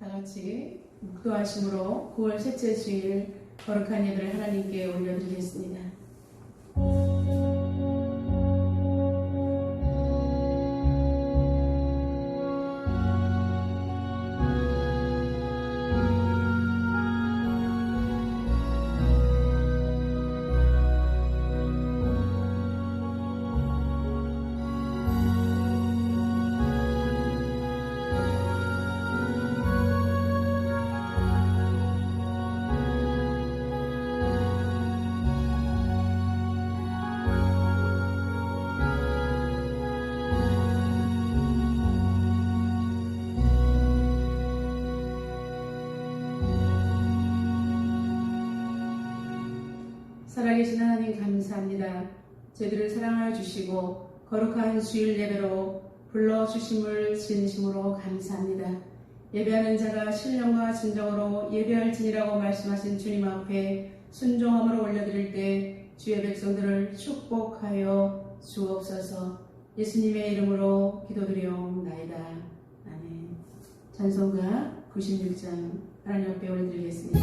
다 같이 묵도하심으로 9월 셋째 주일 거룩한 예배를 하나님께 올려드리겠습니다. 살아계신 하나님 감사합니다. 저희들을 사랑하여 주시고 거룩한 주일 예배로 불러주심을 진심으로 감사합니다. 예배하는 자가 신령과 진정으로 예배할지니라고 말씀하신 주님 앞에 순종함으로 올려드릴 때 주의 백성들을 축복하여 주옵소서. 예수님의 이름으로 기도드리옵나이다. 아멘. 찬송가 96장 하나님 앞에 올려드리겠습니다.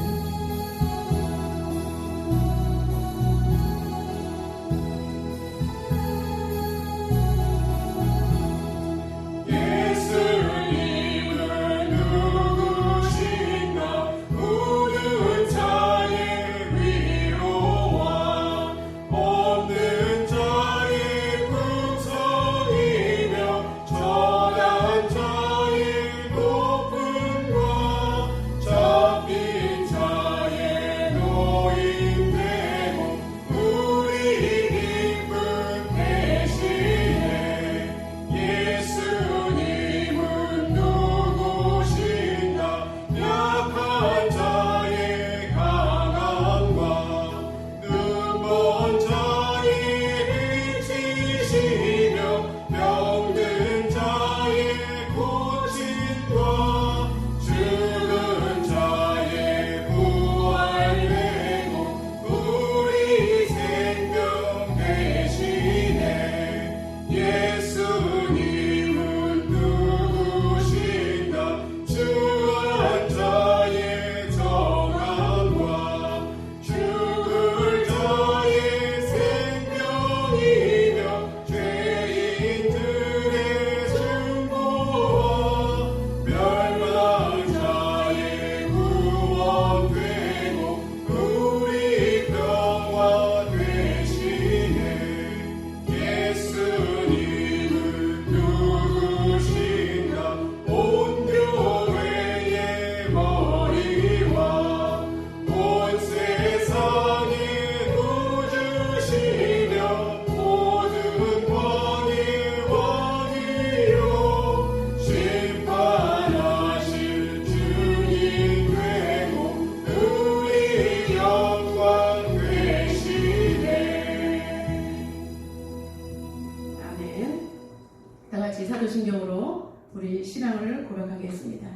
사도신경으로 우리 신앙을 고백하겠습니다.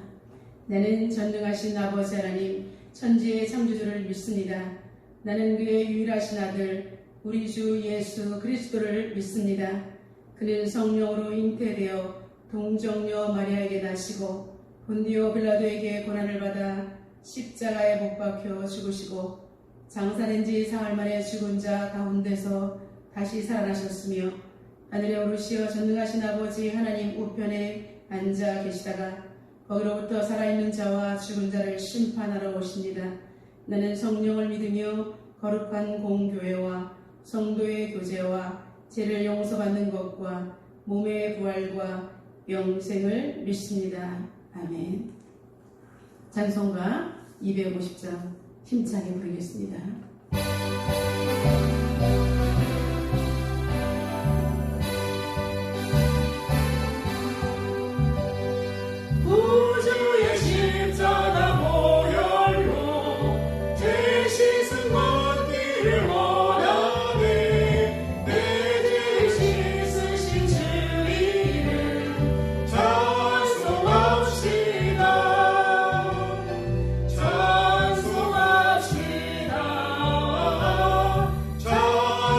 나는 전능하신 아버지 하나님 천지의 창조주를 믿습니다. 나는 그의 유일하신 아들 우리 주 예수 그리스도를 믿습니다. 그는 성령으로 잉태되어 동정녀 마리아에게 나시고 본디오 빌라도에게 고난을 받아 십자가에 못 박혀 죽으시고 장사된 지 사흘 만에 죽은 자 가운데서 다시 살아나셨으며 하늘에 오르시어 전능하신 아버지 하나님 우편에 앉아 계시다가 거기로부터 살아있는 자와 죽은 자를 심판하러 오십니다. 나는 성령을 믿으며 거룩한 공교회와 성도의 교제와 죄를 용서받는 것과 몸의 부활과 영생을 믿습니다. 아멘. 찬송가 250장 힘차게 부르겠습니다. 우주의 십자가 보혈로 죄 씻은 것들을 원하네. 내 죄 씻으신 주님을 찬송합시다. 찬송합시다. 찬송합시다.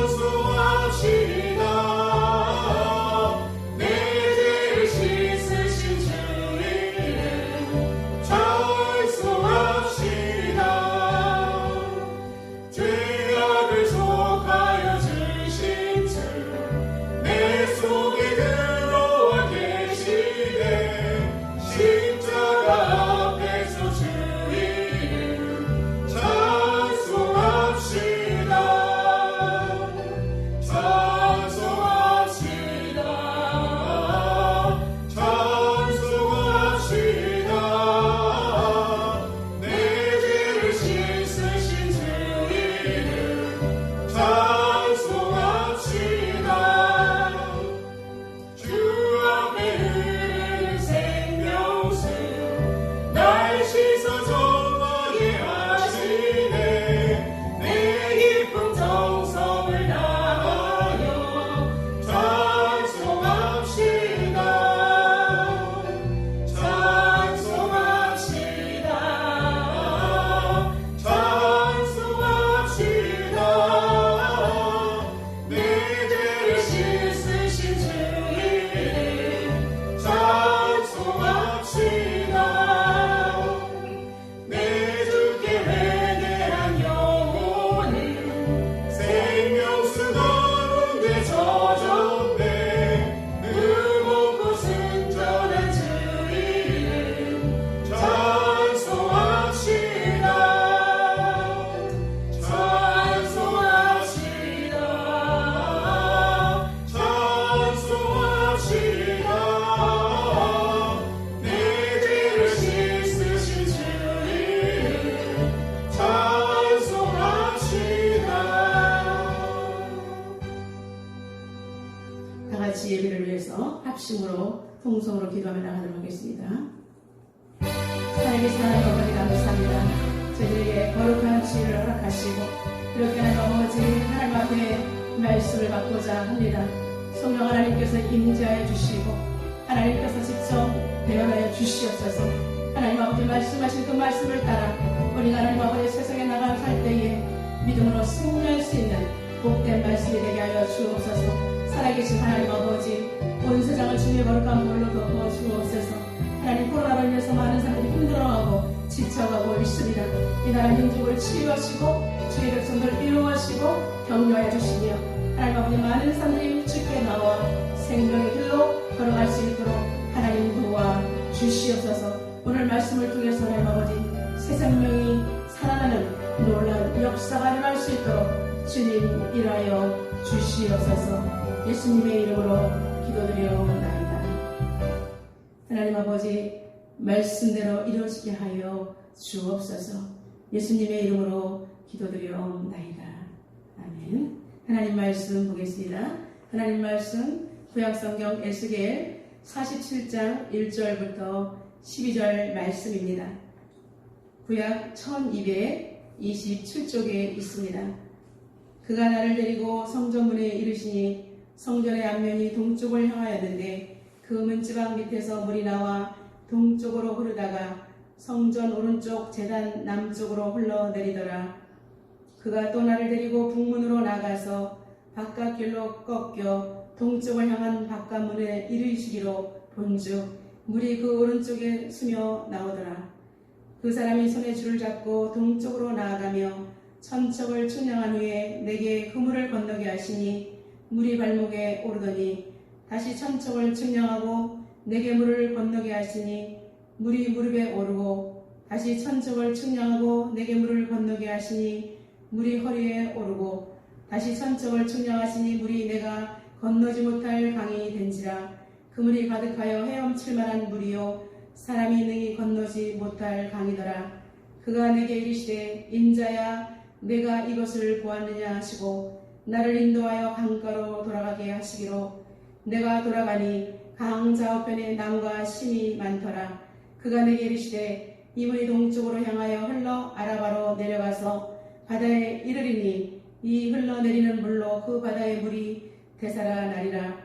합심으로 통성으로 기도하며 나가도록 하겠습니다. 살아계신 하나님 아버지 감사합니다. 저희들에게 거룩한 주일을 허락하시고 이렇게 하나님 아버지 하나님 앞에 말씀을 받고자 합니다. 성령 하나님께서 임재하여 주시고 하나님께서 직접 대언하여 주시옵소서. 하나님 아버지 말씀하신 그 말씀을 따라 우리가 하나님 아버지 세상에 나가 살 때에 믿음으로 승리할 수 있는 복된 말씀이 되게 하여 주옵소서. 살아계신 하나님 아버지 온 세상을 주님의 거룩한 볼로 덮어 주옵소서. 하나님 코로나로 인해서 많은 사람들이 힘들어하고 지쳐가고 있습니다. 이 나라 민족을 치유하시고 주의 백성들을 위로하시고 격려해 주시며 하나님 아버지 많은 사람들이 주께 나와 생명의 길로 걸어갈 수 있도록 하나님 도와 주시옵소서. 오늘 말씀을 통해서 하나님 아버지 새 생명이 살아나는 놀라운 역사가 일어날 수 있도록 주님 일하여 주시옵소서. 예수님의 이름으로 기도드려옵나이다. 하나님 아버지 말씀대로 이루어지게 하여 주옵소서. 예수님의 이름으로 기도드려옵나이다. 아멘. 하나님 말씀 보겠습니다. 하나님 말씀 구약성경 에스겔 47장 1절부터 12절 말씀입니다. 구약 1227쪽에 있습니다. 그가 나를 데리고 성전문에 이르시니 성전의 앞면이 동쪽을 향하였는데 그 문지방 밑에서 물이 나와 동쪽으로 흐르다가 성전 오른쪽 제단 남쪽으로 흘러내리더라. 그가 또 나를 데리고 북문으로 나가서 바깥길로 꺾여 동쪽을 향한 바깥문에 이르시기로 본즉 물이 그 오른쪽에 스며 나오더라. 그 사람이 손에 줄을 잡고 동쪽으로 나아가며 천척을 측량한 후에 내게 그 물을 건너게 하시니 물이 발목에 오르더니 다시 천척을 측량하고 내게 물을 건너게 하시니 물이 무릎에 오르고 다시 천척을 측량하고 내게 물을 건너게 하시니 물이 허리에 오르고 다시 천척을 측량하시니 물이 내가 건너지 못할 강이 된지라. 그 물이 가득하여 헤엄칠 만한 물이요 사람이 능히 건너지 못할 강이더라. 그가 내게 이르시되 인자야 내가 이것을 보았느냐 하시고 나를 인도하여 강가로 돌아가게 하시기로 내가 돌아가니 강 좌우편에 나무가 심이 많더라. 그가 내게 이르시되 이 물이 동쪽으로 향하여 흘러 아라바로 내려가서 바다에 이르리니 이 흘러내리는 물로 그 바다의 물이 되살아나리라.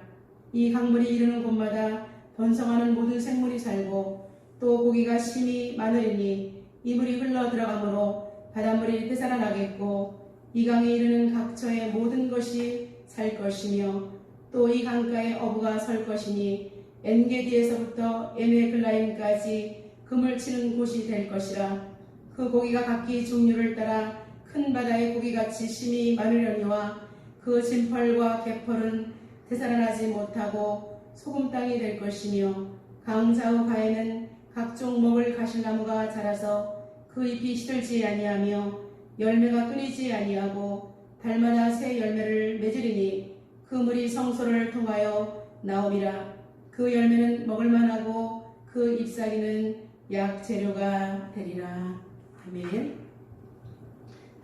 이 강물이 이르는 곳마다 번성하는 모든 생물이 살고 또 고기가 심이 많으리니 이 물이 흘러 들어가므로 바닷물이 되살아나겠고 이 강에 이르는 각처의 모든 것이 살 것이며 또 이 강가에 어부가 설 것이니 엔게디에서부터 에메글라임까지 금을 치는 곳이 될 것이라. 그 고기가 각기 종류를 따라 큰 바다의 고기같이 심이 많으려니와 그 진펄과 개펄은 되살아나지 못하고 소금 땅이 될 것이며 강 좌우 가에는 각종 먹을 가실나무가 자라서 그 잎이 시들지 아니하며 열매가 끊이지 아니하고 달마다 새 열매를 맺으리니 그 물이 성소를 통하여 나오리라. 그 열매는 먹을만하고 그 잎사귀는 약 재료가 되리라. 아멘.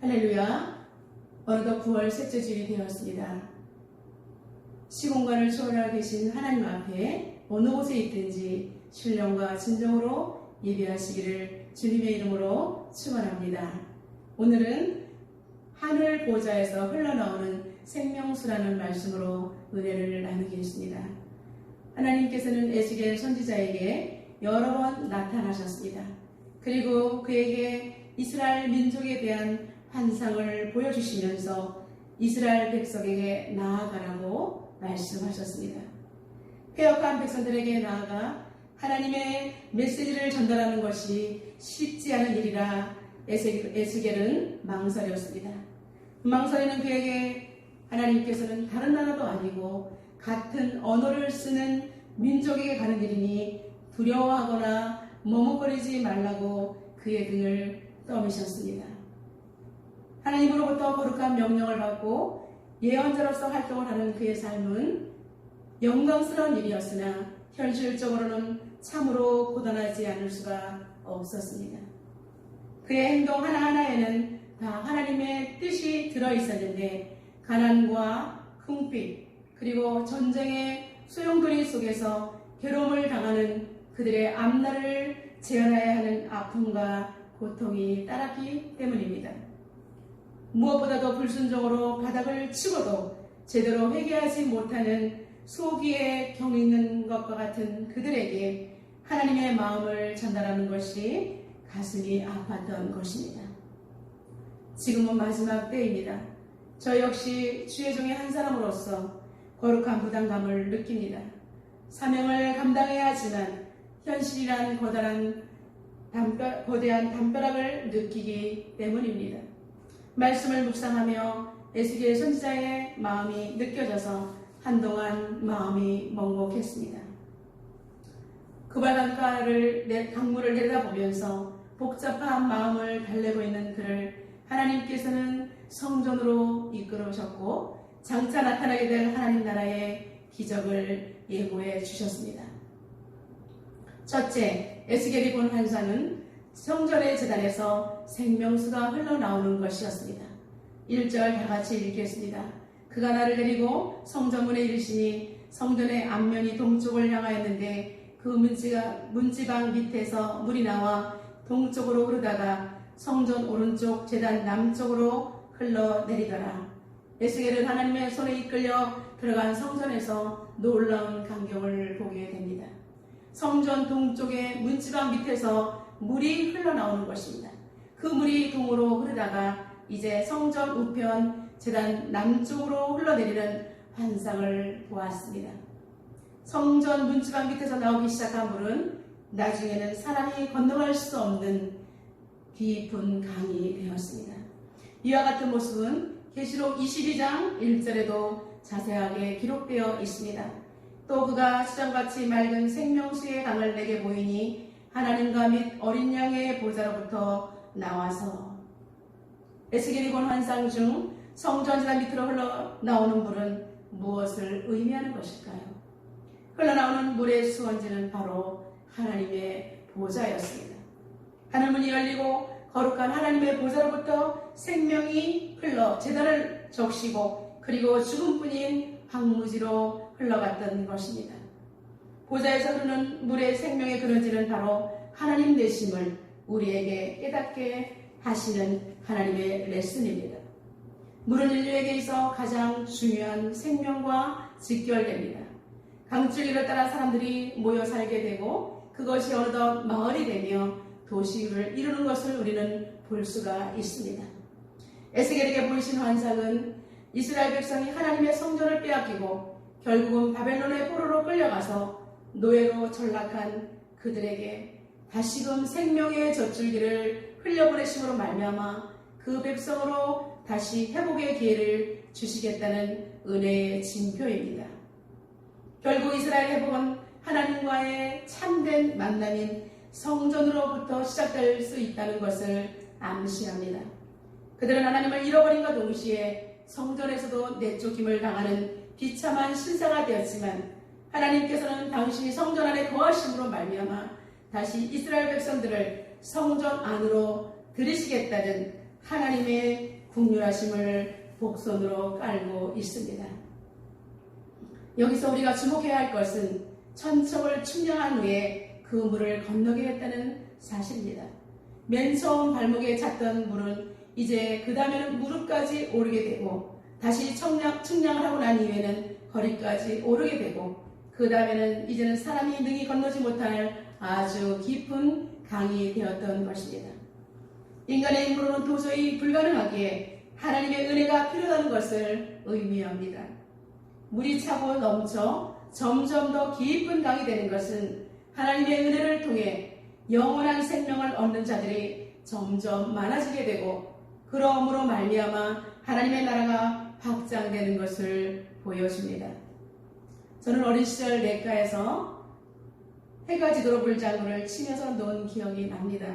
할렐루야. 어느덧 9월 셋째 주일이 되었습니다. 시공간을 초월하고 계신 하나님 앞에 어느 곳에 있든지 신령과 진정으로 예배하시기를 주님의 이름으로 축원합니다. 오늘은 하늘 보좌에서 흘러나오는 생명수라는 말씀으로 은혜를 나누겠습니다. 하나님께서는 에스겔 선지자에게 여러 번 나타나셨습니다. 그리고 그에게 이스라엘 민족에 대한 환상을 보여주시면서 이스라엘 백성에게 나아가라고 말씀하셨습니다. 패역한 백성들에게 나아가 하나님의 메시지를 전달하는 것이 쉽지 않은 일이라 에스겔은 망설였습니다. 망설이는 그에게 하나님께서는 다른 나라도 아니고 같은 언어를 쓰는 민족에게 가는 일이니 두려워하거나 머뭇거리지 말라고 그의 등을 떠미셨습니다. 하나님으로부터 거룩한 명령을 받고 예언자로서 활동을 하는 그의 삶은 영광스러운 일이었으나 현실적으로는 참으로 고단하지 않을 수가 없었습니다. 그의 행동 하나하나에는 다 하나님의 뜻이 들어있었는데 가난과 궁핍 그리고 전쟁의 소용돌이 속에서 괴로움을 당하는 그들의 앞날을 재현해야 하는 아픔과 고통이 따랐기 때문입니다. 무엇보다도 불순종으로 바닥을 치고도 제대로 회개하지 못하는 소기에 경있는 것과 같은 그들에게 하나님의 마음을 전달하는 것이 가슴이 아팠던 것입니다. 지금은 마지막 때입니다. 저 역시 주의 종의 한 사람으로서 거룩한 부담감을 느낍니다. 사명을 감당해야 하지만 현실이란 거대한 담벼락을 느끼기 때문입니다. 말씀을 묵상하며 에스겔 선지자의 마음이 느껴져서 한동안 마음이 먹먹했습니다. 강물을 내려다보면서 복잡한 마음을 달래고 있는 그를 하나님께서는 성전으로 이끌어오셨고 장차 나타나게 될 하나님 나라의 기적을 예고해 주셨습니다. 첫째, 에스겔이 본 환상은 성전의 제단에서 생명수가 흘러나오는 것이었습니다. 1절 다 같이 읽겠습니다. 그가 나를 데리고 성전문에 이르시니 성전의 앞면이 동쪽을 향하였는데 그 문지방 밑에서 물이 나와 동쪽으로 흐르다가 성전 오른쪽 제단 남쪽으로 흘러내리더라. 에스겔은 하나님의 손에 이끌려 들어간 성전에서 놀라운 광경을 보게 됩니다. 성전 동쪽의 문지방 밑에서 물이 흘러나오는 것입니다. 그 물이 동으로 흐르다가 이제 성전 우편 제단 남쪽으로 흘러내리는 환상을 보았습니다. 성전 문지방 밑에서 나오기 시작한 물은 나중에는 사람이 건너갈 수 없는 깊은 강이 되었습니다. 이와 같은 모습은 계시록 22장 1절에도 자세하게 기록되어 있습니다. 또 그가 수정같이 맑은 생명수의 강을 내게 보이니 하나님과 및 어린 양의 보좌로부터 나와서 에스겔이 본 환상 중 성전제단 밑으로 흘러나오는 물은 무엇을 의미하는 것일까요? 흘러나오는 물의 수원지는 바로 하나님의 보좌였습니다. 하늘문이 열리고 거룩한 하나님의 보좌로부터 생명이 흘러 제단을 적시고 그리고 죽음뿐인 황무지로 흘러갔던 것입니다. 보좌에서 흐르는 물의 생명의 그런지는 바로 하나님 되심을 우리에게 깨닫게 하시는 하나님의 레슨입니다. 물은 인류에게 있어 가장 중요한 생명과 직결됩니다. 강줄기를 따라 사람들이 모여 살게 되고 그것이 어느덧 마을이 되며 도시를 이루는 것을 우리는 볼 수가 있습니다. 에스겔에게 보이신 환상은 이스라엘 백성이 하나님의 성전을 빼앗기고 결국은 바벨론의 포로로 끌려가서 노예로 전락한 그들에게 다시금 생명의 젖줄기를 흘려보내심으로 말미암아 그 백성으로 다시 회복의 기회를 주시겠다는 은혜의 징표입니다. 결국 이스라엘 회복은 하나님과의 참된 만남인 성전으로부터 시작될 수 있다는 것을 암시합니다. 그들은 하나님을 잃어버린과 동시에 성전에서도 내쫓김을 당하는 비참한 신사가 되었지만 하나님께서는 당신이 성전 안에 거하심으로 말미암아 다시 이스라엘 백성들을 성전 안으로 들이시겠다는 하나님의 국률하심을 복선으로 깔고 있습니다. 여기서 우리가 주목해야 할 것은 천척을 측량한 후에 그 물을 건너게 했다는 사실입니다. 맨 처음 발목에 찼던 물은 이제 그 다음에는 무릎까지 오르게 되고 다시 측량을 하고 난 이후에는 허리까지 오르게 되고 그 다음에는 이제는 사람이 능히 건너지 못할 아주 깊은 강이 되었던 것입니다. 인간의 힘으로는 도저히 불가능하기에 하나님의 은혜가 필요하다는 것을 의미합니다. 물이 차고 넘쳐 점점 더 깊은 강이 되는 것은 하나님의 은혜를 통해 영원한 생명을 얻는 자들이 점점 많아지게 되고 그러므로 말미암아 하나님의 나라가 확장되는 것을 보여줍니다. 저는 어린 시절 냇가에서 해가 지도록 물장구를 치면서 논 기억이 납니다.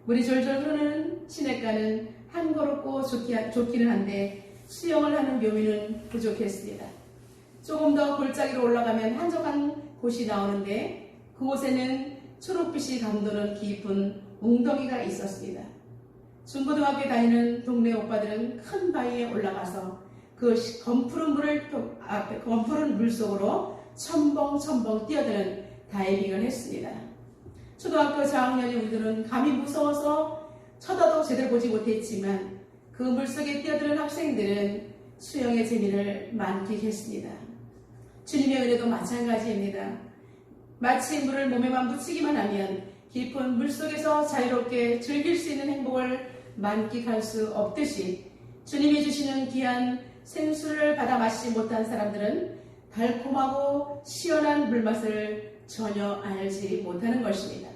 물이 졸졸 흐르는 시냇가는 한거롭고 좋기는 한데 수영을 하는 묘미는 부족했습니다. 조금 더 골짜기로 올라가면 한적한 곳이 나오는데 그곳에는 초록빛이 감도는 깊은 웅덩이가 있었습니다. 중고등학교에 다니는 동네 오빠들은 큰 바위에 올라가서 그 검푸른 물 속으로 첨벙첨벙 뛰어드는 다이빙을 했습니다. 초등학교 저학년이 우리들은 감히 무서워서 쳐다도 제대로 보지 못했지만 그 물속에 뛰어드는 학생들은 수영의 재미를 만끽했습니다. 주님의 은혜도 마찬가지입니다. 마치 물을 몸에만 묻히기만 하면 깊은 물속에서 자유롭게 즐길 수 있는 행복을 만끽할 수 없듯이 주님이 주시는 귀한 생수를 받아 마시지 못한 사람들은 달콤하고 시원한 물맛을 전혀 알지 못하는 것입니다.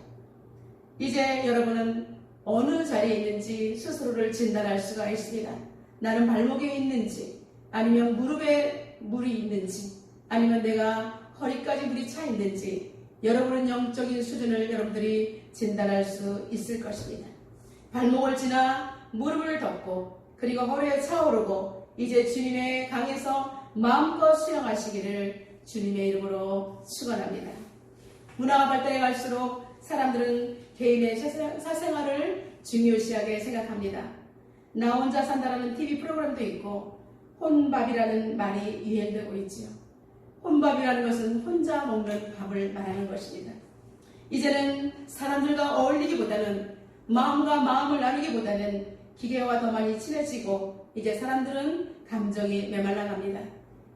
이제 여러분은 어느 자리에 있는지 스스로를 진단할 수가 있습니다. 나는 발목에 있는지, 아니면 무릎에 물이 있는지, 아니면 내가 허리까지 물이 차 있는지, 여러분은 영적인 수준을 여러분들이 진단할 수 있을 것입니다. 발목을 지나 무릎을 덮고 그리고 허리에 차오르고 이제 주님의 강에서 마음껏 수영하시기를 주님의 이름으로 축원합니다. 문화가 발달해 갈수록 사람들은 개인의 사생활을 중요시하게 생각합니다. 나 혼자 산다라는 TV 프로그램도 있고 혼밥이라는 말이 유행되고 있지요. 혼밥이라는 것은 혼자 먹는 밥을 말하는 것입니다. 이제는 사람들과 어울리기보다는 마음과 마음을 나누기보다는 기계와 더 많이 친해지고 이제 사람들은 감정이 메말라갑니다.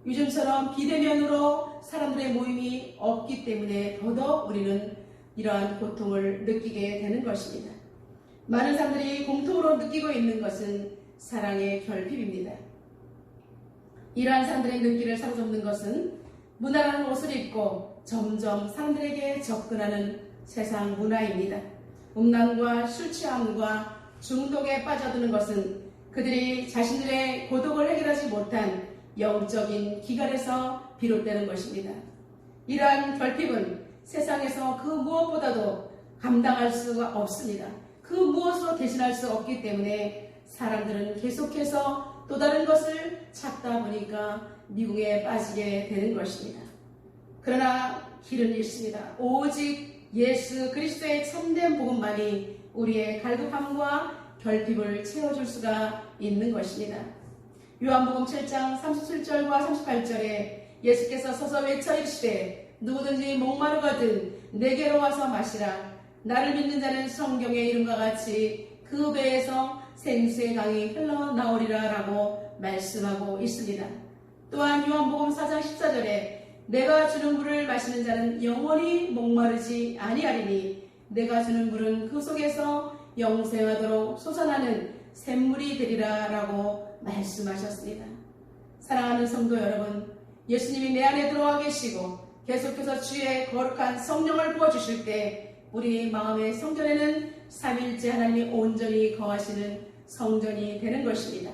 요즘처럼 비대면으로 사람들의 모임이 없기 때문에 더더욱 우리는 이러한 고통을 느끼게 되는 것입니다. 많은 사람들이 공통으로 느끼고 있는 것은 사랑의 결핍입니다. 이러한 사람들의 눈길을 사로잡는 것은 문화라는 옷을 입고 점점 사람들에게 접근하는 세상 문화입니다. 음란과 술 취함과 중독에 빠져드는 것은 그들이 자신들의 고독을 해결하지 못한 영적인 기갈에서 비롯되는 것입니다. 이러한 결핍은 세상에서 그 무엇보다도 감당할 수가 없습니다. 그 무엇으로 대신할 수 없기 때문에 사람들은 계속해서 또 다른 것을 찾다 보니까 미궁에 빠지게 되는 것입니다. 그러나 길은 있습니다. 오직 예수 그리스도의 참된 복음만이 우리의 갈급함과 결핍을 채워줄 수가 있는 것입니다. 요한복음 7장 37절과 38절에 예수께서 서서 외쳐 이르시되 누구든지 목마르거든 내게로 와서 마시라. 나를 믿는 자는 성경의 이름과 같이 그 배에서 생수의 강이 흘러나오리라 라고 말씀하고 있습니다. 또한 요한복음 4장 14절에 내가 주는 물을 마시는 자는 영원히 목마르지 아니하리니 내가 주는 물은 그 속에서 영생하도록 솟아나는 샘물이 되리라 라고 말씀하셨습니다. 사랑하는 성도 여러분, 예수님이 내 안에 들어와 계시고 계속해서 주의 거룩한 성령을 부어주실 때 우리 마음의 성전에는 삼일째 하나님이 온전히 거하시는 성전이 되는 것입니다.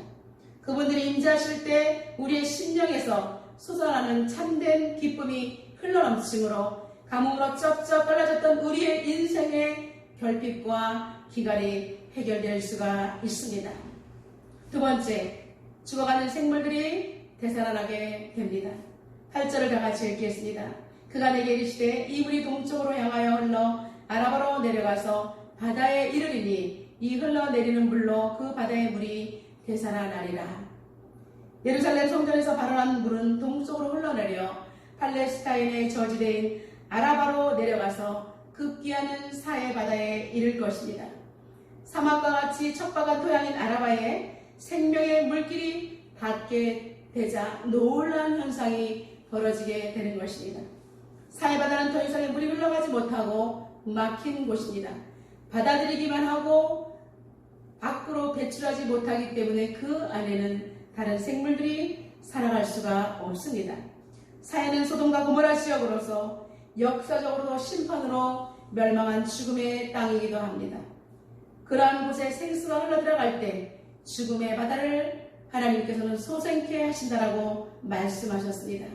그분들이 임재하실 때 우리의 심령에서 솟아나는 참된 기쁨이 흘러넘치므로 가뭄으로 쩍쩍 빨라졌던 우리의 인생의 결핍과 기갈이 해결될 수가 있습니다. 두 번째, 죽어가는 생물들이 되살아나게 됩니다. 8절을 다 같이 읽겠습니다. 그가 내게 이르시되 이 물이 동쪽으로 향하여 흘러 아라바로 내려가서 바다에 이르리니 이 흘러내리는 물로 그 바다의 물이 되살아나리라. 예루살렘 성전에서 발원한 물은 동쪽으로 흘러내려 팔레스타인의 저지대인 아라바로 내려가서 급기야는 사해 바다에 이를 것입니다. 사막과 같이 척박한 토양인 아라바에 생명의 물길이 닿게 되자 놀라운 현상이 벌어지게 되는 것입니다. 사해 바다는 더 이상의 물이 흘러가지 못하고 막힌 곳입니다. 받아들이기만 하고 밖으로 배출하지 못하기 때문에 그 안에는 다른 생물들이 살아갈 수가 없습니다. 사해는 소돔과 고모라 지역으로서 역사적으로도 심판으로 멸망한 죽음의 땅이기도 합니다. 그러한 곳에 생수가 흘러들어갈 때 죽음의 바다를 하나님께서는 소생케 하신다라고 말씀하셨습니다.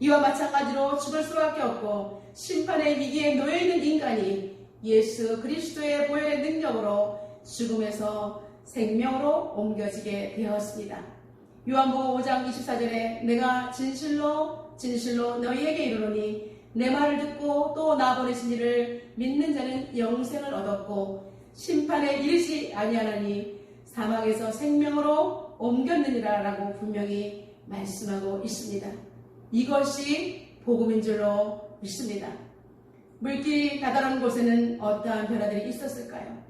이와 마찬가지로 죽을 수밖에 없고 심판의 위기에 놓여있는 인간이 예수 그리스도의 보혈의 능력으로 죽음에서 생명으로 옮겨지게 되었습니다. 요한복음 5장 24절에 내가 진실로 진실로 너희에게 이르노니 내 말을 듣고 또 나 보내신 이를 믿는 자는 영생을 얻었고 심판에 이르지 아니하나니 사망에서 생명으로 옮겼느니라 라고 분명히 말씀하고 있습니다. 이것이 복음인 줄로 믿습니다. 물길이 다다른 곳에는 어떠한 변화들이 있었을까요?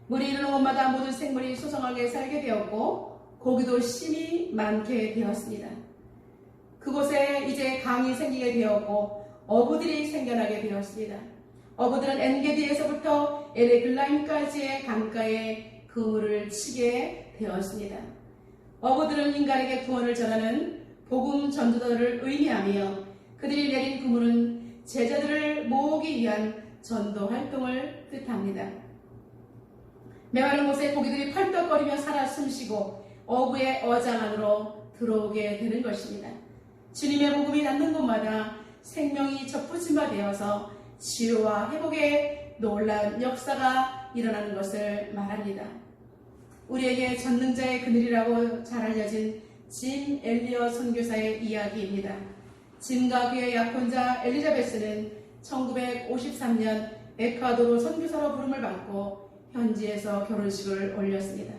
물이 이르는 곳마다 모든 생물이 소성하게 살게 되었고 고기도 심이 많게 되었습니다. 그곳에 이제 강이 생기게 되었고 어부들이 생겨나게 되었습니다. 어부들은 엔게디에서부터 에레글라임까지의 강가에 그물을 치게 되었습니다. 어부들은 인간에게 구원을 전하는 복음 전도자를 의미하며 그들이 내린 그물은 제자들을 모으기 위한 전도 활동을 뜻합니다. 메마른 곳에 고기들이 펄떡거리며 살아 숨쉬고 어부의 어장 안으로 들어오게 되는 것입니다. 주님의 복음이 닿는 곳마다 생명이 접붙임바되어서 치유와 회복의 놀라운 역사가 일어나는 것을 말합니다. 우리에게 전능자의 그늘이라고 잘 알려진 짐 엘리엇 선교사의 이야기입니다. 짐과 그의 약혼자 엘리자베스는 1953년 에콰도르 선교사로 부름을 받고 현지에서 결혼식을 올렸습니다.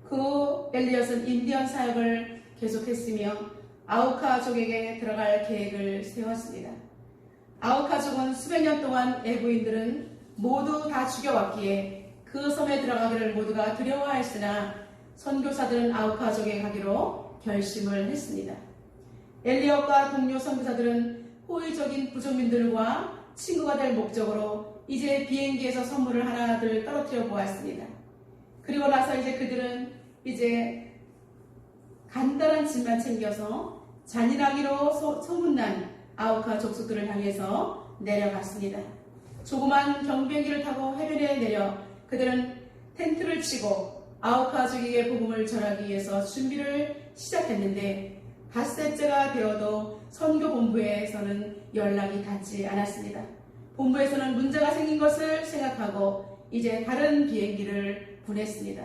그 후 엘리엇은 인디언 사역을 계속했으며 아우카족에게 들어갈 계획을 세웠습니다. 아우카족은 수백 년 동안 애구인들은 모두 다 죽여왔기에 그 섬에 들어가기를 모두가 두려워하였으나 선교사들은 아우카족에 가기로 결심을 했습니다. 엘리엇과 동료 선교사들은 호의적인 부족민들과 친구가 될 목적으로 이제 비행기에서 선물을 하나둘 떨어뜨려 보았습니다. 그리고 나서 이제 그들은 이제 간단한 짐만 챙겨서 잔인하기로 소문난 아우카 족속들을 향해서 내려갔습니다. 조그만 경비행기를 타고 해변에 내려 그들은 텐트를 치고 아우카족에게 복음을 전하기 위해서 준비를 시작했는데 닷새째가 되어도 선교본부에서는 연락이 닿지 않았습니다. 본부에서는 문제가 생긴 것을 생각하고 이제 다른 비행기를 보냈습니다.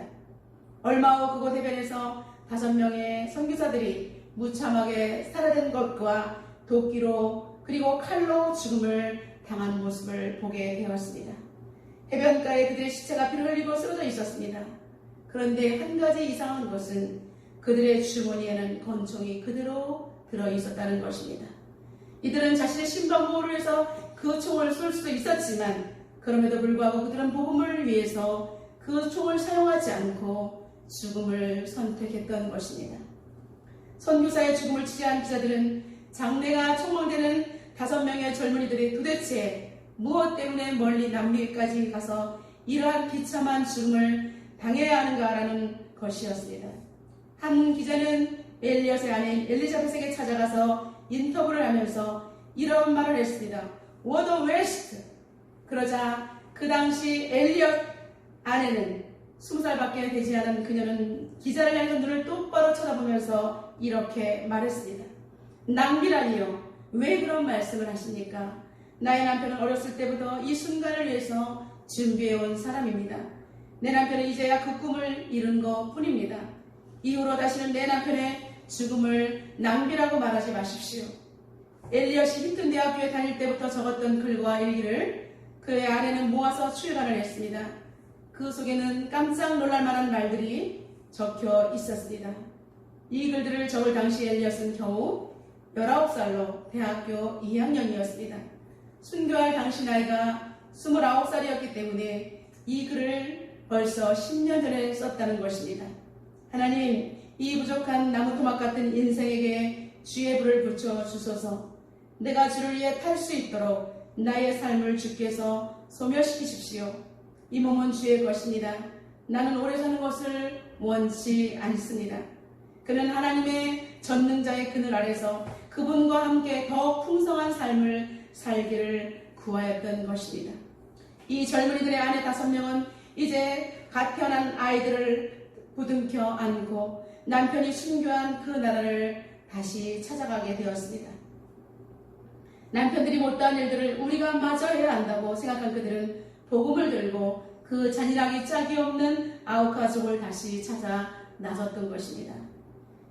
얼마 후 그곳 해변에서 5명의 선교사들이 무참하게 살해된 것과 도끼로 그리고 칼로 죽음을 당한 모습을 보게 되었습니다. 해변가에 그들의 시체가 피를 흘리고 쓰러져 있었습니다. 그런데 한 가지 이상한 것은 그들의 주머니에는 권총이 그대로 들어있었다는 것입니다. 이들은 자신의 신변보호를 위해서 그 총을 쏠 수도 있었지만 그럼에도 불구하고 그들은 복음을 위해서 그 총을 사용하지 않고 죽음을 선택했던 것입니다. 선교사의 죽음을 취재한 기자들은 장래가 촉망되는 5명의 젊은이들이 도대체 무엇 때문에 멀리 남미까지 가서 이러한 비참한 죽음을 당해야 하는가라는 것이었습니다. 한 기자는 엘리엇의 아내인 엘리자벳에게 찾아가서 인터뷰를 하면서 이런 말을 했습니다. What a waste! 그러자 그 당시 엘리엇 아내는 20살밖에 되지 않은 그녀는 기자를 향해서 눈을 똑바로 쳐다보면서 이렇게 말했습니다. 낭비라니요. 왜 그런 말씀을 하십니까? 나의 남편은 어렸을 때부터 이 순간을 위해서 준비해온 사람입니다. 내 남편은 이제야 그 꿈을 이룬 것 뿐입니다. 이후로 다시는 내 남편의 죽음을 낭비라고 말하지 마십시오. 엘리엇이 힌튼 대학교에 다닐 때부터 적었던 글과 일기를 그의 아내는 모아서 출간을 했습니다. 그 속에는 깜짝 놀랄 만한 말들이 적혀 있었습니다. 이 글들을 적을 당시 엘리엇은 겨우 19살로 대학교 2학년이었습니다. 순교할 당시 나이가 29살이었기 때문에 이 글을 벌써 10년 전에 썼다는 것입니다. 하나님, 이 부족한 나무토막 같은 인생에게 주의 불을 붙여 주소서. 내가 주를 위해 탈 수 있도록 나의 삶을 주께서 소멸시키십시오. 이 몸은 주의 것입니다. 나는 오래 사는 것을 원치 않습니다. 그는 하나님의 전능자의 그늘 아래서 그분과 함께 더 풍성한 삶을 살기를 구하였던 것입니다. 이 젊은이들의 아내 5명은 이제 갓 태어난 아이들을 부둥켜 안고 남편이 순교한 그 나라를 다시 찾아가게 되었습니다. 남편들이 못다한 일들을 우리가 마저 해야 한다고 생각한 그들은 복음을 들고 그 잔인하기 짝이 없는 아우카족을 다시 찾아 나섰던 것입니다.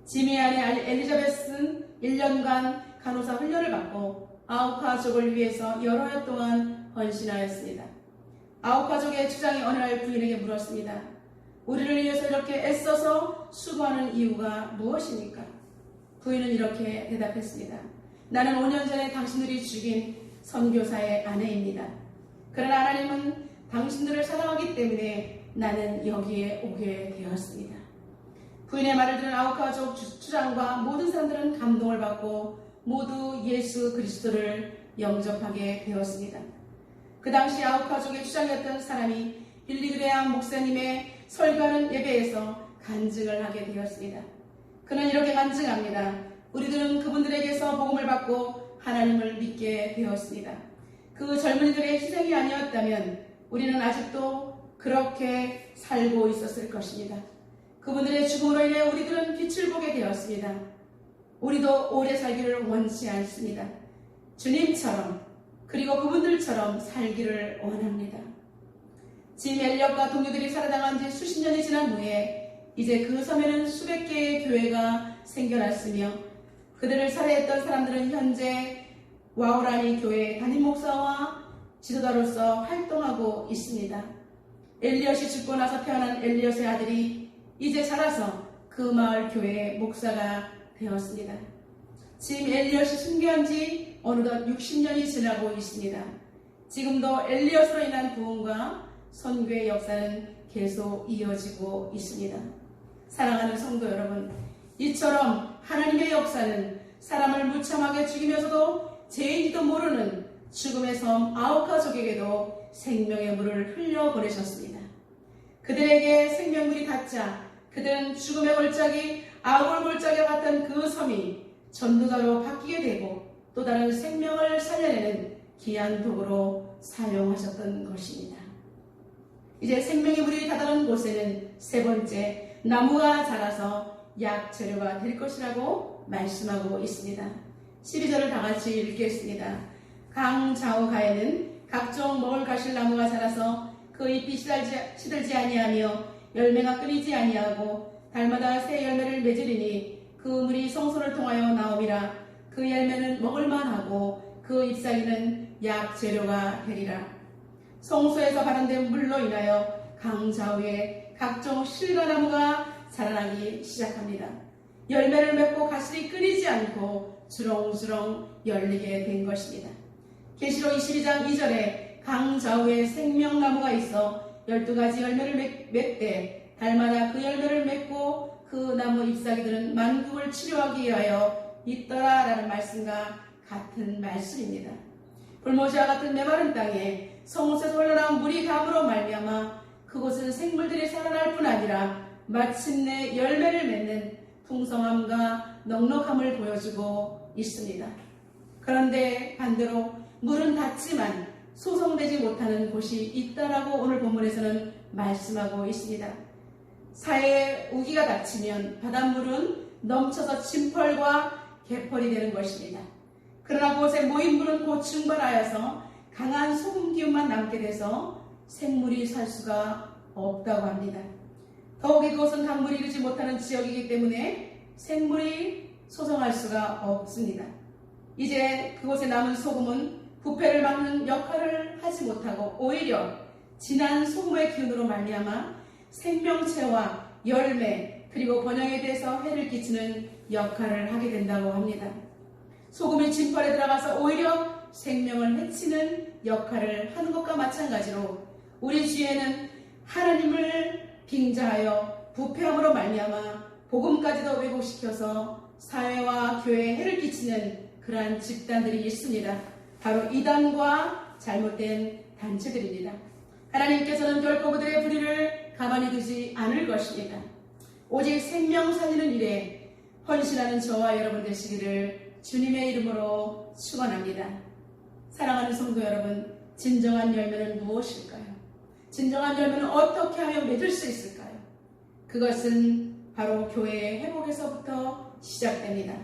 지미의 아내 엘리자베스는 1년간 간호사 훈련을 받고 아우카족을 위해서 여러 해 동안 헌신하였습니다. 아우카족의 주장이 어느 날 부인에게 물었습니다. 우리를 위해서 이렇게 애써서 수고하는 이유가 무엇입니까? 부인은 이렇게 대답했습니다. 나는 5년 전에 당신들이 죽인 선교사의 아내입니다. 그러나 하나님은 당신들을 사랑하기 때문에 나는 여기에 오게 되었습니다. 부인의 말을 들은 아우카족 주장과 모든 사람들은 감동을 받고 모두 예수 그리스도를 영접하게 되었습니다. 그 당시 아우카족의 주장이었던 사람이 빌리그레암 목사님의 설교하는 예배에서 간증을 하게 되었습니다. 그는 이렇게 간증합니다. 우리들은 그분들에게서 복음을 받고 하나님을 믿게 되었습니다. 그 젊은이들의 희생이 아니었다면 우리는 아직도 그렇게 살고 있었을 것입니다. 그분들의 죽음으로 인해 우리들은 빛을 보게 되었습니다. 우리도 오래 살기를 원치 않습니다. 주님처럼 그리고 그분들처럼 살기를 원합니다. 짐 엘리엇과 동료들이 살아나간 지 수십 년이 지난 후에 이제 그 섬에는 수백 개의 교회가 생겨났으며 그들을 살해했던 사람들은 현재 와우라니 교회 담임 목사와 지도자로서 활동하고 있습니다. 엘리엇이 죽고 나서 태어난 엘리엇의 아들이 이제 자라서 그 마을 교회의 목사가 되었습니다. 지금 엘리엇이 순교한 지 어느덧 60년이 지나고 있습니다. 지금도 엘리엇으로 인한 부흥과 선교의 역사는 계속 이어지고 있습니다. 사랑하는 성도 여러분, 이처럼 하나님의 역사는 사람을 무참하게 죽이면서도 죄인지도 모르는 죽음의 섬 아우카족에게도 생명의 물을 흘려보내셨습니다. 그들에게 생명물이 닿자 그들은 죽음의 골짜기 아골 골짜기와 같은 그 섬이 전도자로 바뀌게 되고 또 다른 생명을 살려내는 귀한 도구로 사용하셨던 것입니다. 이제 생명의 물이 다다른 곳에는 세 번째 나무가 자라서 약 재료가 될 것이라고 말씀하고 있습니다. 12절을 다 같이 읽겠습니다. 강 좌우가에는 각종 먹을 가실 나무가 자라서 그 잎이 시들지 아니하며 열매가 끊이지 아니하고 달마다 새 열매를 맺으리니 그 물이 성소를 통하여 나오리라. 그 열매는 먹을만하고 그 잎사귀는 약 재료가 되리라. 성소에서 발현된 물로 인하여 강 좌우에 각종 실과나무가 자라나기 시작합니다. 열매를 맺고 가슬이 끊이지 않고 주렁주렁 열리게 된 것입니다. 계시록 22장 2절에 강 좌우에 생명나무가 있어 12가지 열매를 맺되 달마다 그 열매를 맺고 그 나무 잎사귀들은 만국을 치료하기 위하여 있더라 라는 말씀과 같은 말씀입니다. 불모지와 같은 메마른 땅에 성소에서 흘러나온 물이 감으로 말미암아 그곳은 생물들이 살아날 뿐 아니라 마침내 열매를 맺는 풍성함과 넉넉함을 보여주고 있습니다. 그런데 반대로 물은 닿지만 소성되지 못하는 곳이 있다라고 오늘 본문에서는 말씀하고 있습니다. 사해에 우기가 닥치면 바닷물은 넘쳐서 진펄과 개펄이 되는 것입니다. 그러나 그곳에 모인 물은 곧 증발하여서 강한 소금 기운만 남게 돼서 생물이 살 수가 없다고 합니다. 더욱이 그곳은 강물이 이르지 못하는 지역이기 때문에 생물이 소성할 수가 없습니다. 이제 그곳에 남은 소금은 부패를 막는 역할을 하지 못하고 오히려 진한 소금의 기운으로 말미암아 생명체와 열매 그리고 번영에 대해서 해를 끼치는 역할을 하게 된다고 합니다. 소금이 진펄에 들어가서 오히려 생명을 해치는 역할을 하는 것과 마찬가지로 우리 주위에는 하나님을 빙자하여 부패함으로 말미암아 복음까지도 왜곡시켜서 사회와 교회에 해를 끼치는 그러한 집단들이 있습니다. 바로 이단과 잘못된 단체들입니다. 하나님께서는 결코 그들의 불의를 가만히 두지 않을 것입니다. 오직 생명 살리는 일에 헌신하는 저와 여러분 되시기를 주님의 이름으로 축원합니다. 사랑하는 성도 여러분, 진정한 열매는 무엇일까요? 진정한 열매는 어떻게 하면 맺을 수 있을까요? 그것은 바로 교회의 회복에서부터 시작됩니다.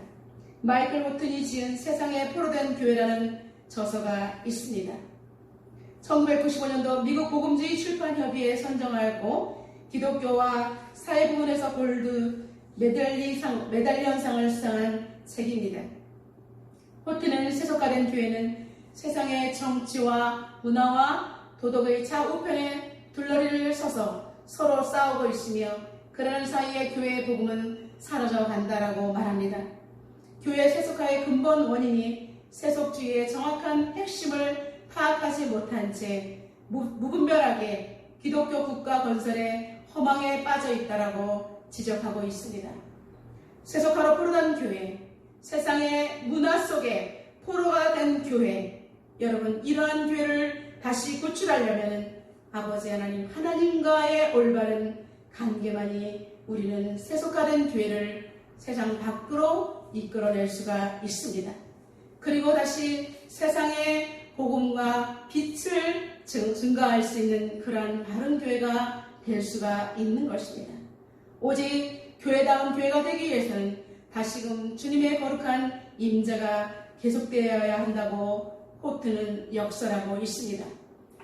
마이클 호튼이 지은 세상에 포로된 교회라는 저서가 있습니다. 1995년도 미국 복음주의 출판협의회에 선정하였고 기독교와 사회 부문에서 골드 메달리언상을 수상한 책입니다. 호튼은 세속화된 교회는 세상의 정치와 문화와 도덕의 좌우편에 둘러리를 서서 서로 싸우고 있으며 그러는 사이에 교회의 복음은 사라져 간다라고 말합니다. 교회 세속화의 근본 원인이 세속주의의 정확한 핵심을 파악하지 못한 채 무분별하게 기독교 국가 건설에 허망에 빠져 있다라고 지적하고 있습니다. 세속화로 포로된 교회, 세상의 문화 속에 포로가 된 교회, 여러분 이러한 교회를 다시 구출하려면 아버지 하나님, 하나님과의 올바른 관계만이 우리는 세속화된 교회를 세상 밖으로 이끌어낼 수가 있습니다. 그리고 다시 세상의 복음과 빛을 증가할 수 있는 그러한 바른 교회가 될 수가 있는 것입니다. 오직 교회다운 교회가 되기 위해서는 다시금 주님의 거룩한 임재가 계속되어야 한다고 호트는 역설하고 있습니다.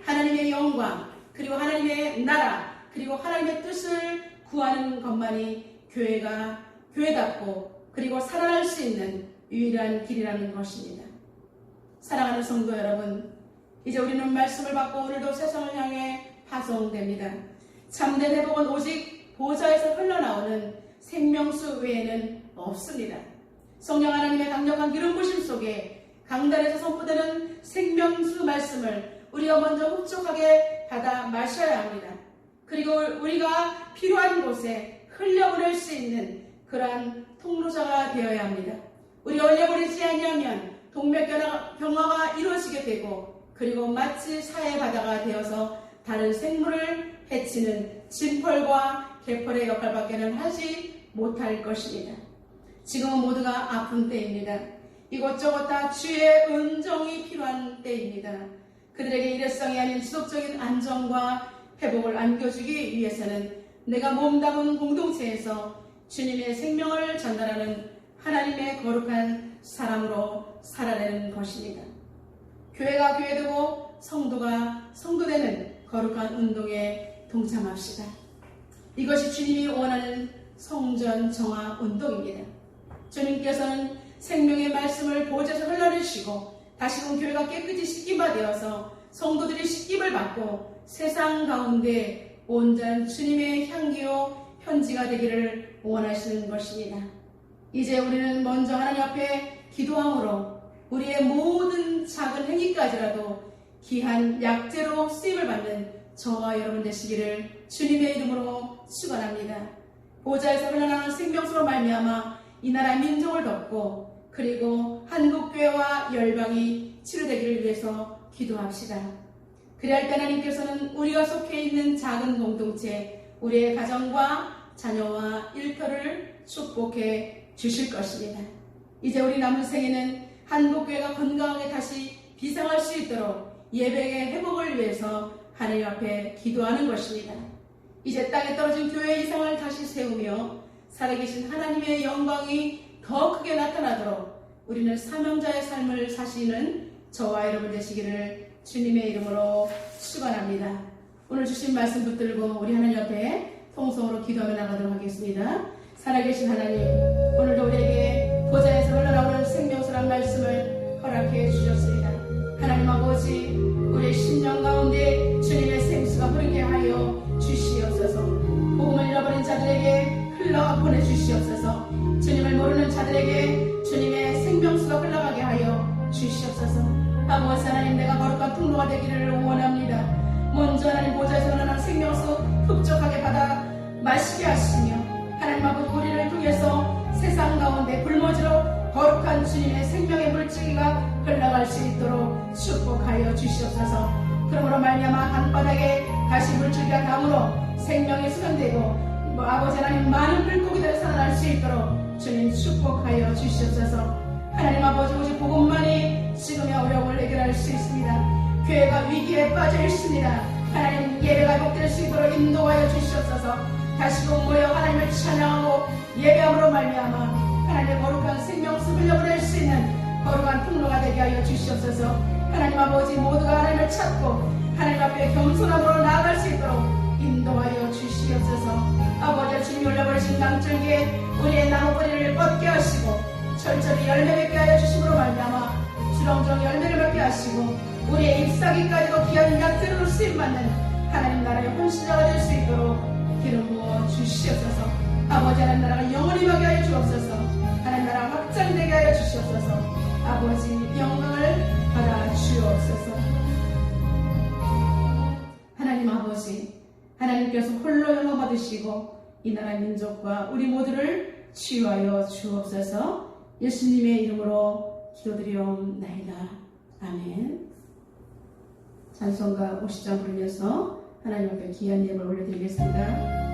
하나님의 영광, 그리고 하나님의 나라, 그리고 하나님의 뜻을 구하는 것만이 교회가 교회답고 그리고 살아날 수 있는 유일한 길이라는 것입니다. 사랑하는 성도 여러분, 이제 우리는 말씀을 받고 오늘도 세상을 향해 파송됩니다. 참된 회복은 오직 보좌에서 흘러나오는 생명수 외에는 없습니다. 성령 하나님의 강력한 기름 부심 속에 강단에서 선포되는 생명수 말씀을 우리가 먼저 흡족하게 받아 마셔야 합니다. 그리고 우리가 필요한 곳에 흘려보낼 수 있는 그러한 통로자가 되어야 합니다. 우리가 흘려보내지 아니하면 동맥경화가 이루어지게 되고 그리고 마치 사해 바다가 되어서 다른 생물을 해치는 진펄과 개펄의 역할밖에는 하지 못할 것입니다. 지금은 모두가 아픈 때입니다. 이것저것 다 주의 은정이 필요한 때입니다. 그들에게 일회성이 아닌 지속적인 안정과 회복을 안겨주기 위해서는 내가 몸담은 공동체에서 주님의 생명을 전달하는 하나님의 거룩한 사람으로 살아내는 것입니다. 교회가 교회되고 성도가 성도되는 거룩한 운동에 동참합시다. 이것이 주님이 원하는 성전 정화 운동입니다. 주님께서는 생명의 말씀을 보좌에서 흘러내시고 다시금 교회가 깨끗이 씻김바 되어서 성도들이 씻김을 받고 세상 가운데 온전한 주님의 향기요 편지가 되기를 원하시는 것입니다. 이제 우리는 먼저 하나님 앞에 기도함으로 우리의 모든 작은 행위까지라도 귀한 약재로 쓰임을 받는 저와 여러분 되시기를 주님의 이름으로 축원합니다. 보좌에서 흘러나오는 생명수로 말미암아 이 나라 민족을 덮고 그리고 한국교회와 열방이 치료되기를 위해서 기도합시다. 그리할 때 하나님께서는 우리가 속해 있는 작은 공동체, 우리의 가정과 자녀와 일터를 축복해 주실 것입니다. 이제 우리 남은 생에는 한국교회가 건강하게 다시 비상할 수 있도록 예배의 회복을 위해서 하나님 앞에 기도하는 것입니다. 이제 땅에 떨어진 교회의 이상을 다시 세우며 살아계신 하나님의 영광이 더 크게 나타나도록 우리는 사명자의 삶을 사시는 저와 여러분 되시기를 주님의 이름으로 축원합니다. 오늘 주신 말씀 붙들고 우리 하나님 앞에 통성으로 기도하며 나가도록 하겠습니다. 살아계신 하나님, 오늘도 우리에게 보좌에서 흘러나오는 생명수란 말씀을 허락해 주셨습니다. 하나님 아버지, 우리의 심령 가운데 주님의 생수가 흐르게 하여 주시옵소서. 복음을 잃어버린 자들에게 흘러 보내주시옵소서. 주님을 모르는 자들에게 주님의 생명수가 흘러가게 하여 주시옵소서. 아버지 하나님, 내가 거룩한 통로가 되기를 원합니다. 먼저 하나님 보좌에서 흘러나오는 생명수 흡족하게 받아 마시게 하시며 하나님 아버지 우리를 통해서 세상 가운데 불모지로 거룩한 주님의 생명의 물질기가 흘러갈 수 있도록 축복하여 주시옵소서. 그러므로 말미암아 강바닥에 다시 물질기가 닿음으로 생명이 수련되고 아버지 하나님 많은 물고기들을 살아날 수 있도록 주님 축복하여 주시옵소서. 하나님 아버지 오직 복음만이 지금의 어려움을 해결할 수 있습니다. 교회가 위기에 빠져 있습니다. 하나님 예배가 회복될 수 있도록 인도하여 주시옵소서. 다시금 모여 하나님을 찬양하고 예배함으로 말미암아 하나님의 거룩한 생명수 흘려보낼 수 있는 거룩한 통로가 되게 하여 주시옵소서. 하나님 아버지 모두가 하나님을 찾고 하나님 앞에 겸손함으로 나아갈 수 있도록 인도하여 주시옵소서. 아버지 주님이 올려버리신 강줄기에 우리의 나무뿌리를 뻗게 하시고 철저히 열매 맺게 하여 주심으로 말미암아 주렁주렁 열매를 맺게 하시고 우리의 잎사귀까지도 귀한 약재로 쓰임받는 하나님 나라의 헌신자가 될 수 있도록 기름 부어 주시옵소서. 아버지 하나님 나라가 영원히 임하게 하여 주옵소서. 하나님 나라 확장되게 하여 주시옵소서. 아버지 영광을 받아 주옵소서. 하나님 아버지, 하나님께서 홀로 영광 받으시고 이 나라 민족과 우리 모두를 치유하여 주옵소서. 예수님의 이름으로 기도드리옵나이다. 아멘. 찬송가 50장 부르면서 하나님 앞에 귀한 예물 올려드리겠습니다.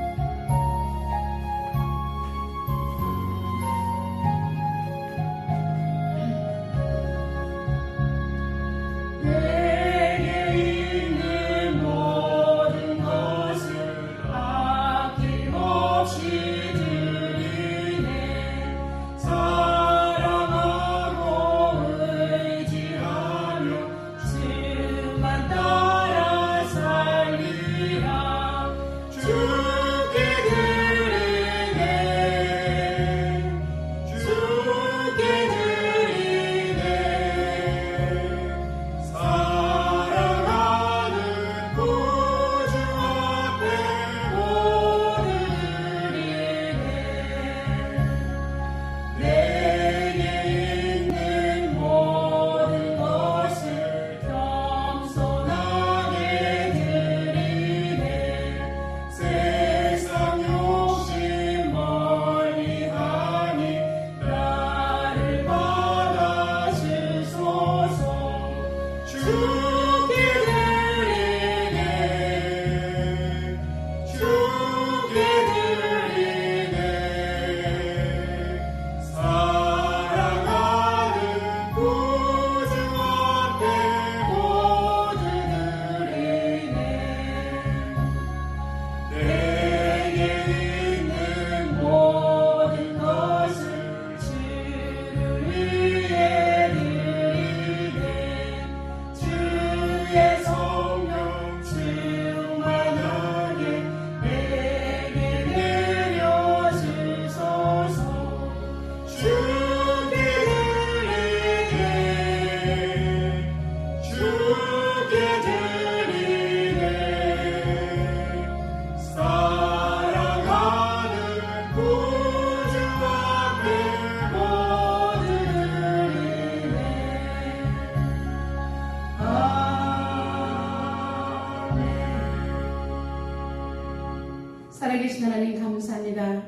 살아계신 하나님 감사합니다.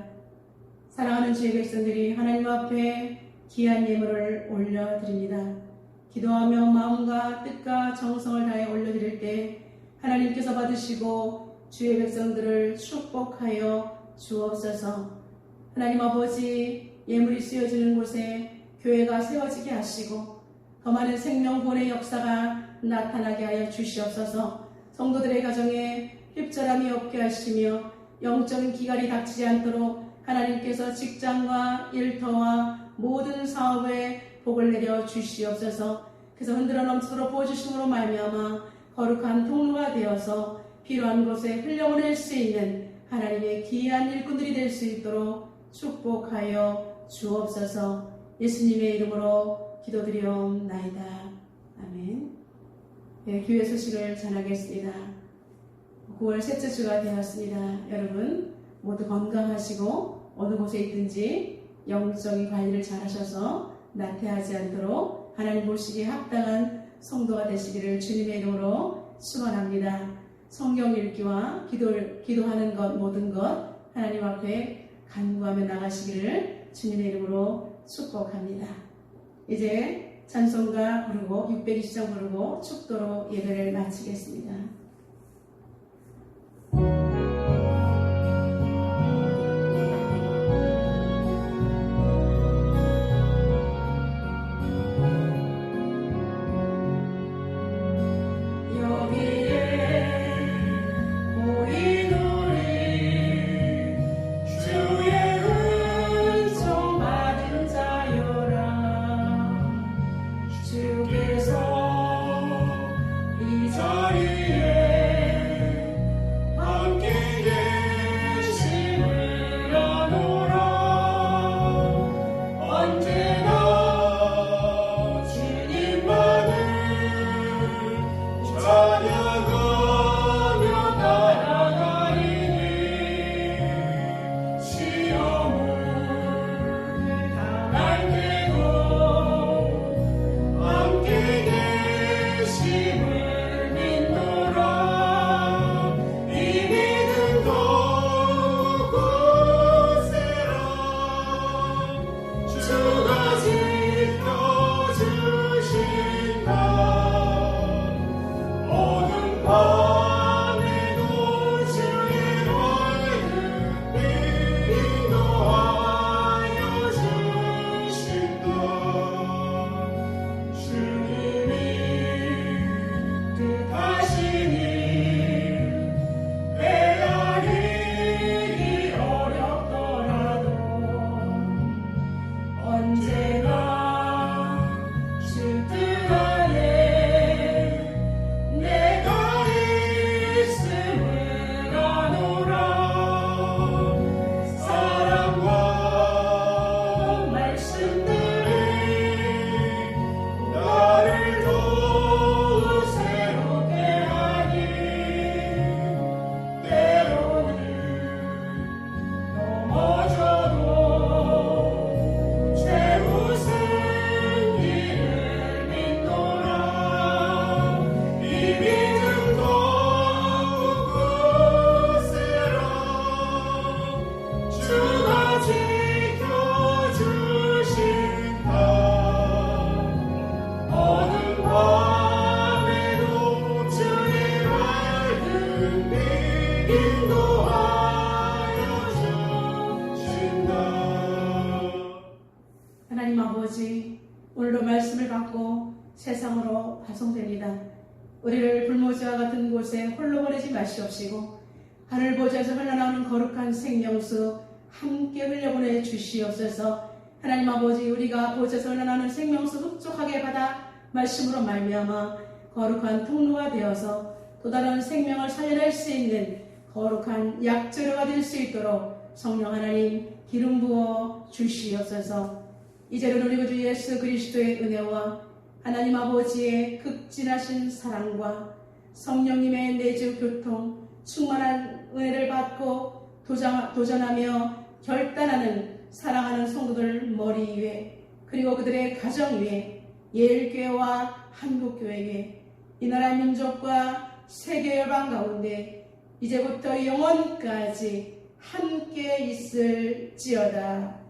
사랑하는 주의 백성들이 하나님 앞에 귀한 예물을 올려드립니다. 기도하며 마음과 뜻과 정성을 다해 올려드릴 때 하나님께서 받으시고 주의 백성들을 축복하여 주옵소서. 하나님 아버지, 예물이 쓰여지는 곳에 교회가 세워지게 하시고 더 많은 생명본의 역사가 나타나게 하여 주시옵소서. 성도들의 가정에 휩절함이 없게 하시며 영적인 기갈이 닥치지 않도록 하나님께서 직장과 일터와 모든 사업에 복을 내려 주시옵소서. 그래서 흔들어 넘치도록 부어주심으로 말미암아 거룩한 통로가 되어서 필요한 곳에 흘려보낼 수 있는 하나님의 귀한 일꾼들이 될 수 있도록 축복하여 주옵소서. 예수님의 이름으로 기도드리옵나이다. 아멘. 네, 교회 소식을 전하겠습니다. 9월 셋째 주가 되었습니다. 여러분 모두 건강하시고 어느 곳에 있든지 영적인 관리를 잘 하셔서 나태하지 않도록 하나님 보시기에 합당한 성도가 되시기를 주님의 이름으로 축원합니다. 성경 읽기와 기도하는 것 모든 것 하나님 앞에 간구하며 나가시기를 주님의 이름으로 축복합니다. 이제 찬송가 부르고 620장 부르고 축도로 예배를 마치겠습니다. 주께서 이 자리에 함께 인도하여 주신다. 하나님 아버지, 오늘도 말씀을 받고 세상으로 파송됩니다. 우리를 불모지와 같은 곳에 홀로 보내지 마시옵시고 하늘 보좌에서 흘러나오는 거룩한 생명수 함께 흘려보내 주시옵소서. 하나님 아버지, 우리가 보좌에서 흘러나오는 생명수 흡족하게 받아 말씀으로 말미암아 거룩한 통로가 되어서 또 다른 생명을 살려낼 수 있는 거룩한 약재료가 될 수 있도록 성령 하나님 기름 부어 주시옵소서. 이제는 우리 구주 예수 그리스도의 은혜와 하나님 아버지의 극진하신 사랑과 성령님의 내주 교통 충만한 은혜를 받고 도전하며 결단하는 사랑하는 성도들 머리 위에 그리고 그들의 가정 위에 예일교회와 한국교회에 이 나라 민족과 세계 열방 가운데 이제부터 영원까지 함께 있을지어다.